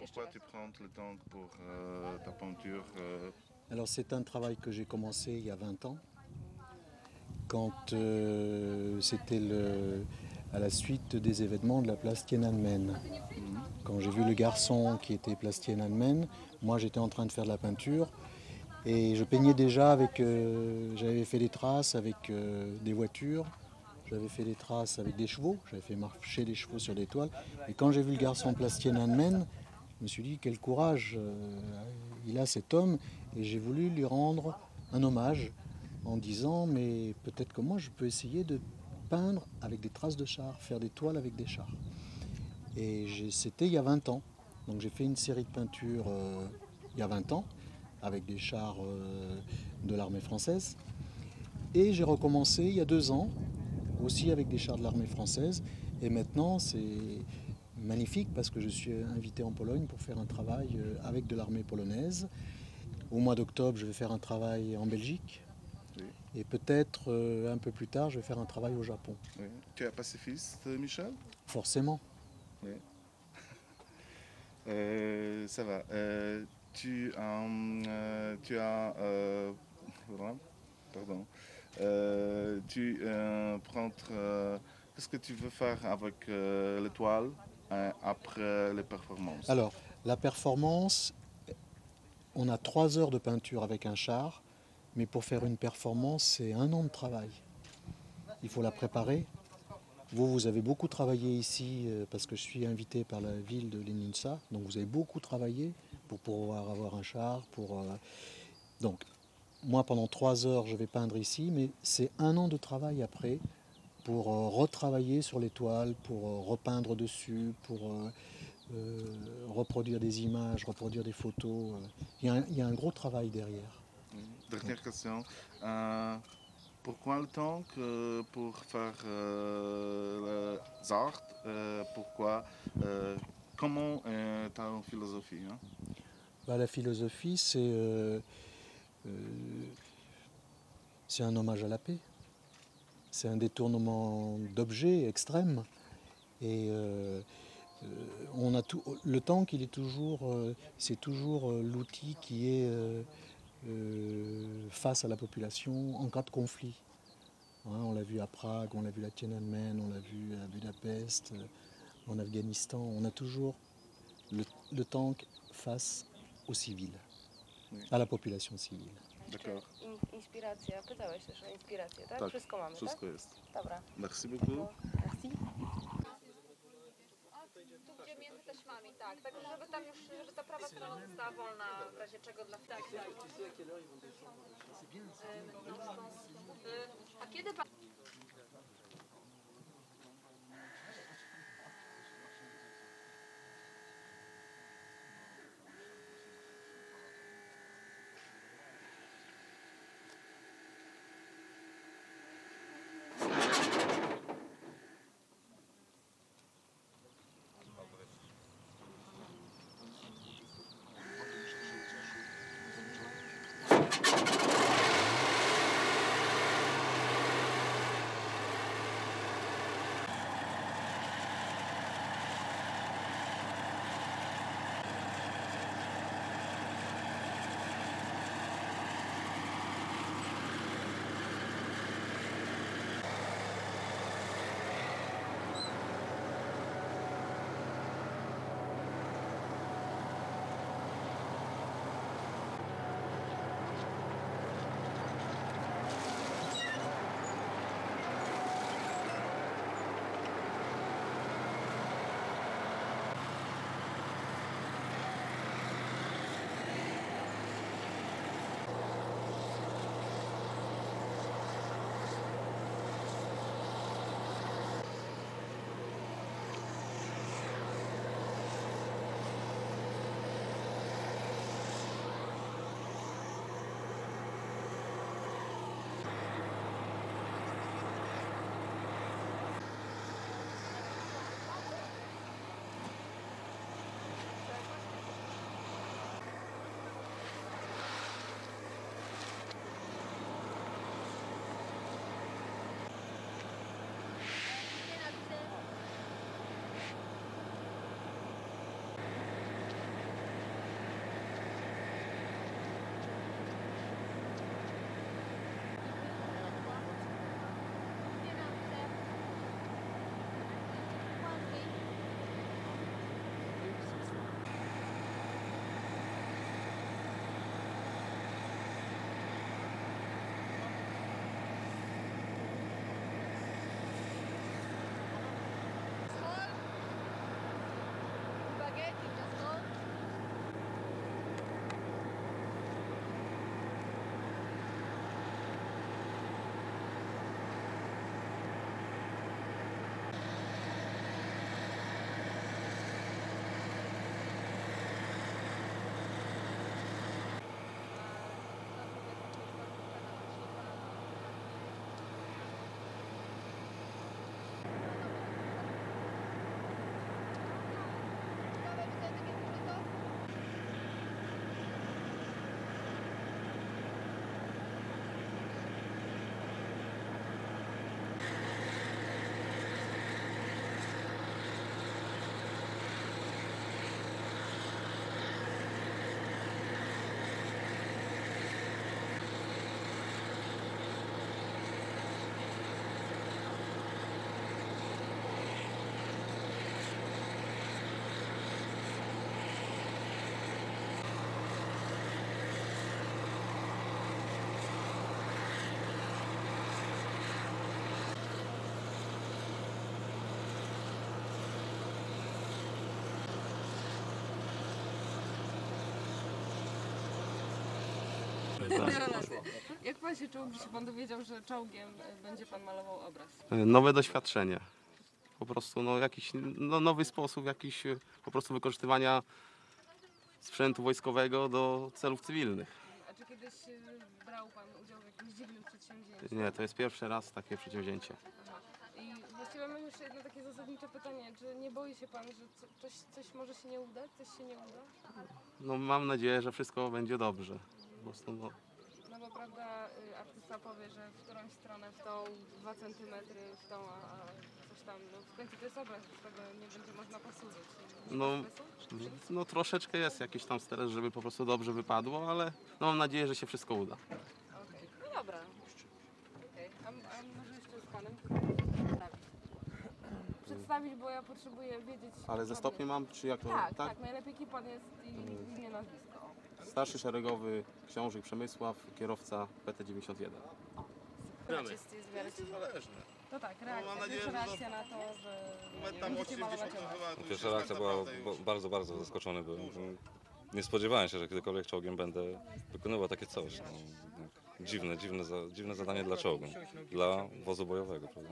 Pourquoi tu prends le temps pour ta peinture Alors c'est un travail que j'ai commencé il y a 20 ans, quand c'était à la suite des événements de la place Tiananmen. Quand j'ai vu le garçon qui était place Tiananmen, moi j'étais en train de faire de la peinture et je peignais déjà avec, j'avais fait des traces avec des voitures, j'avais fait des traces avec des chevaux, j'avais fait marcher des chevaux sur des toiles. Et quand j'ai vu le garçon place Tiananmen, je me suis dit quel courage il a cet homme, et j'ai voulu lui rendre un hommage en disant mais peut-être que moi je peux essayer de peindre avec des traces de chars, faire des toiles avec des chars. Et c'était il y a 20 ans. Donc j'ai fait une série de peintures il y a 20 ans avec des chars de l'armée française. Et j'ai recommencé il y a 2 ans aussi avec des chars de l'armée française. Et maintenant c'est magnifique parce que je suis invité en Pologne pour faire un travail avec de l'armée polonaise. Au mois d'octobre, je vais faire un travail en Belgique. Oui. Et peut-être un peu plus tard, je vais faire un travail au Japon. Oui. Tu es pacifiste, Michel? Forcément. Oui. Ça va. Tu as pardon. Tu prends. Qu'est-ce que tu veux faire avec l'étoile après les performances? Alors, la performance, on a 3 heures de peinture avec un char, mais pour faire une performance, c'est 1 an de travail. Il faut la préparer. Vous avez beaucoup travaillé ici parce que je suis invité par la ville de Lenina, donc vous avez beaucoup travaillé pour pouvoir avoir un char. Donc, moi, pendant 3 heures, je vais peindre ici, mais c'est 1 an de travail après pour retravailler sur l'étoile, pour repeindre dessus, pour reproduire des images, reproduire des photos. Il y a un gros travail derrière. Dernière question. Pourquoi le temps pour faire les arts? Pourquoi? Comment ta philosophie? Hein? La philosophie, c'est un hommage à la paix. C'est un détournement d'objets extrême. Et on a tout, le tank, il est toujours, c'est toujours l'outil qui est face à la population en cas de conflit. Hein, on l'a vu à Prague, on l'a vu à Tiananmen, on l'a vu à Budapest, en Afghanistan. On a toujours le tank face aux civils, Oui. à la population civile. D'accord. Inspiracja, pytałeś też o inspirację, tak? Tak, Wszystko mamy, wszystko tak? jest. Dobra. Merci beaucoup. Merci. Tu gdzie między taśmami, tak. Tak, żeby tam już, żeby ta prawa strona została wolna w razie czego dla... Tak, tak. A kiedy pan... Jak pan się czuł, gdy się pan dowiedział, że czołgiem będzie pan malował obraz? Nowe doświadczenie. Po prostu jakiś nowy sposób jakiś po prostu wykorzystywania sprzętu wojskowego do celów cywilnych. A czy kiedyś brał pan udział w jakimś dziwnym przedsięwzięciu? Nie, to jest pierwszy raz takie przedsięwzięcie. Aha. I właściwie mam jeszcze jedno takie zasadnicze pytanie. Czy nie boi się pan, że coś może się nie udać? Coś się nie uda? Mam nadzieję, że wszystko będzie dobrze. Po prostu No bo prawda, artysta powie, że w którąś stronę w tą 2 centymetry w tą, a coś tam, no w końcu to jest obraz, z tego nie będzie można posłużyć. Troszeczkę jest jakiś tam stres, żeby po prostu dobrze wypadło, ale mam nadzieję, że się wszystko uda. Okej. No dobra. Okej. A może jeszcze z panem przedstawić, bo ja potrzebuję wiedzieć... Ale ze stopniem mam, czy jak to? Tak, najlepiej kim pan jest i imię, nazwisko. Starszy szeregowy książę Przemysław, kierowca PT-91. Jest w miarę ciekawe. Zależne. No tak, reakcja. mam nadzieję, Pierwsza że reakcja na to, że Tam będziecie 80 malować to obraz. chyba to już Pierwsza jest reakcja tak była naprawdę już- bardzo zaskoczony byłem. Nie spodziewałem się, że kiedykolwiek czołgiem będę wykonywał takie coś. Dziwne zadanie dla czołgu, dla wozu bojowego, prawda?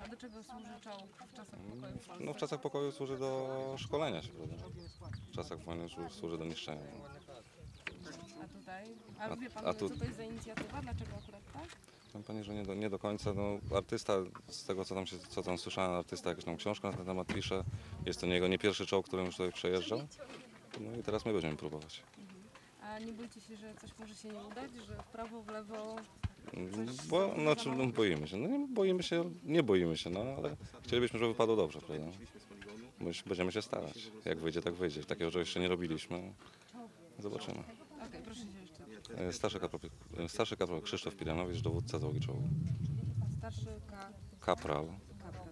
A do czego służy czołg w czasach pokoju w Polsce? W czasach pokoju służy do szkolenia się, prawda? W czasach wojny służy do niszczenia. A tutaj? A wie pan, a tu- co to jest za inicjatywa? Dlaczego akurat tak? Powiem pani, że nie do końca. Artysta, z tego co tam słyszałem, artysta jakąś tam książkę na ten temat pisze. Jest to nie pierwszy czołg, którym już tutaj przejeżdżał. No i teraz my będziemy próbować. A nie boicie się, że coś może się nie udać? Że w prawo, w lewo? Boimy się. Nie boimy się, ale chcielibyśmy, żeby wypadło dobrze, prawda? Będziemy się starać. Jak wyjdzie, tak wyjdzie. Takiego jeszcze nie robiliśmy. Zobaczymy. Okej, proszę się jeszcze. Starszy kapral Krzysztof Piranowicz, dowódca załogi czołgu. Starszy Kapral. kapral.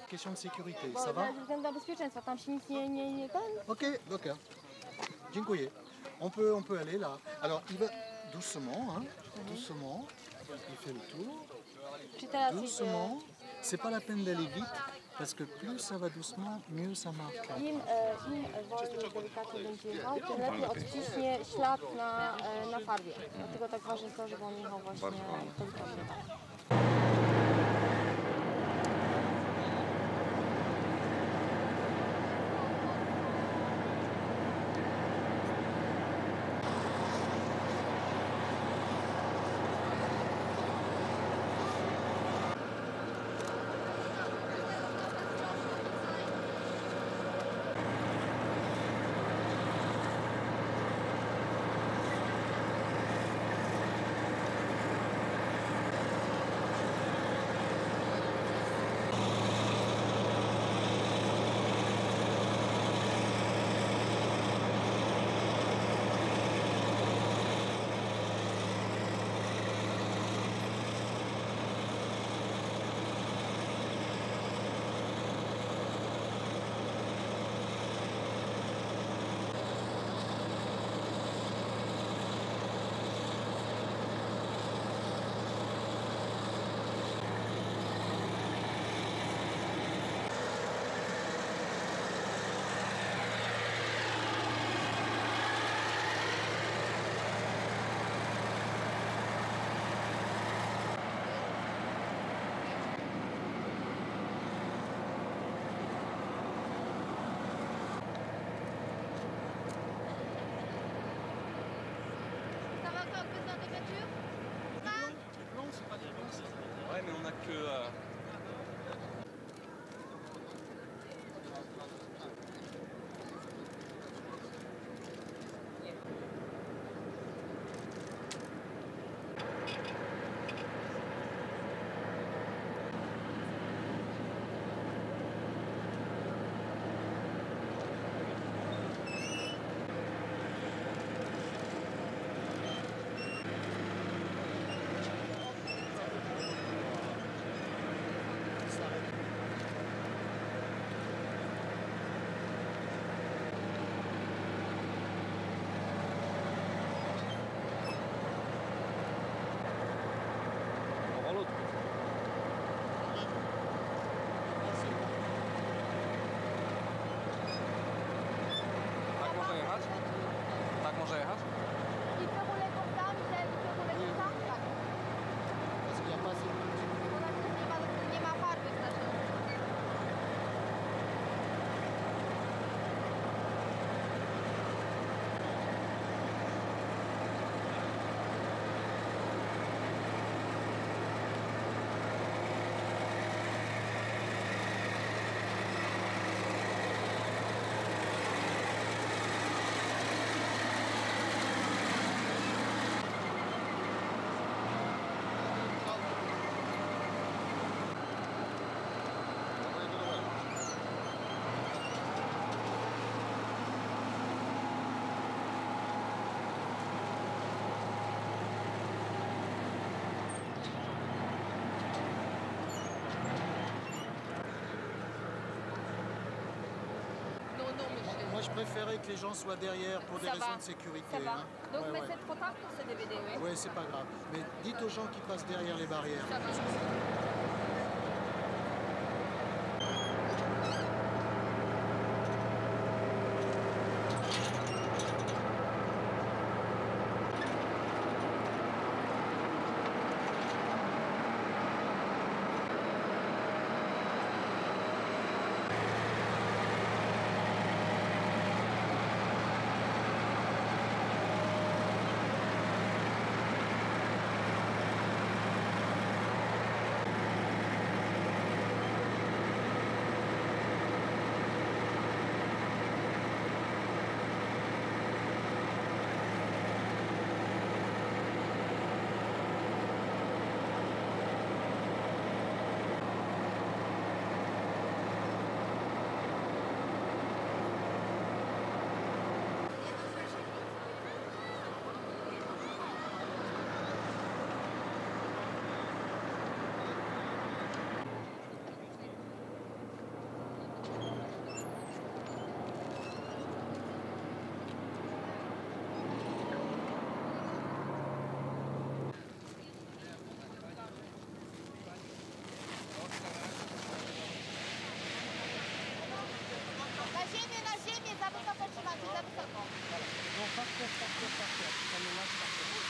Question de sécurité, ça va? Ze względu na bezpieczeństwo, tam się nic nie ten. Ok, d'accord. Dziękuję. On peut aller là. Alors, il va doucement, hein, doucement. Il fait le tour. Czy teraz Doucement. C'est pas la peine d'aller vite, parce que plus ça va doucement, mieux ça marche. im wolniej, delikatnie będzie jechał, tym lepiej odciśnie ślad na farbie. Dlatego tak ważne jest to, żeby on jechał właśnie delikatnie. Ouais, mais on a que. préféré que les gens soient derrière pour des Ça raisons va. de sécurité. Ça va. hein. Donc, Ouais, mais ouais. c'est trop tard pour ce DVD, oui. Ouais, c'est pas grave. Mais dites aux gens qui passent derrière les barrières. Ça va. Na ziemię, za wysoko trzymacie, za wysoko. Non, par terre, par terre, par terre. Ça me lâche par terre.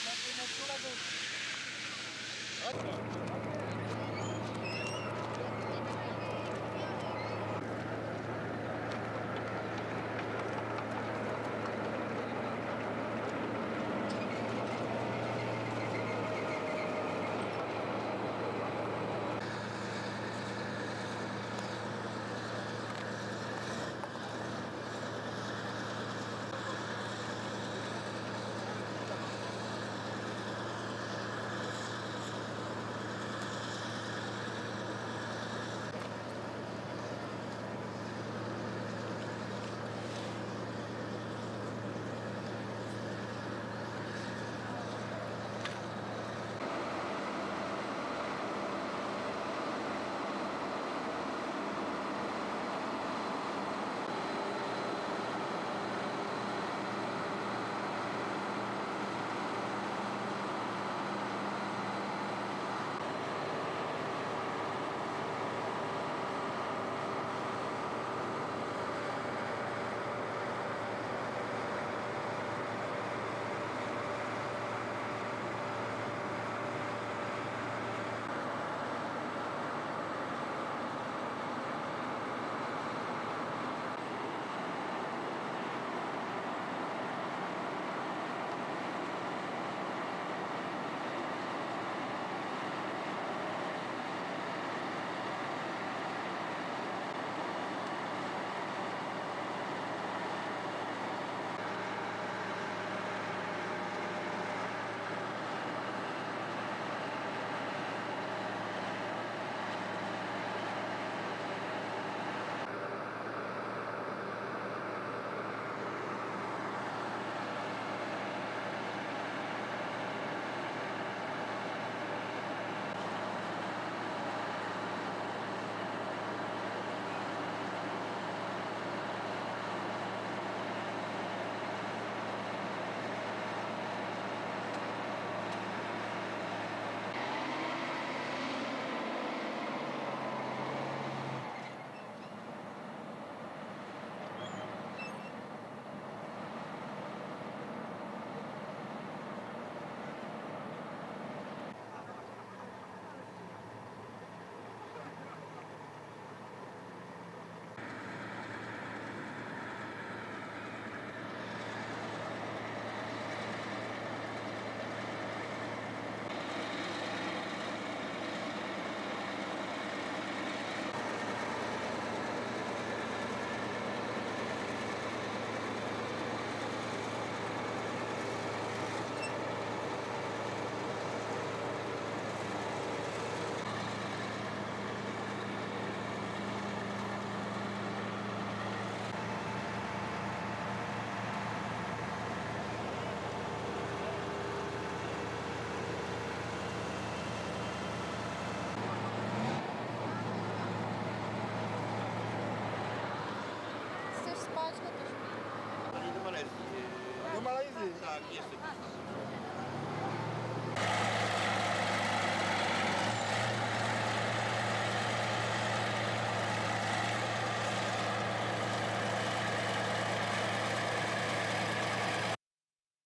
La grenade sur la gauche. Tak, jeszcze.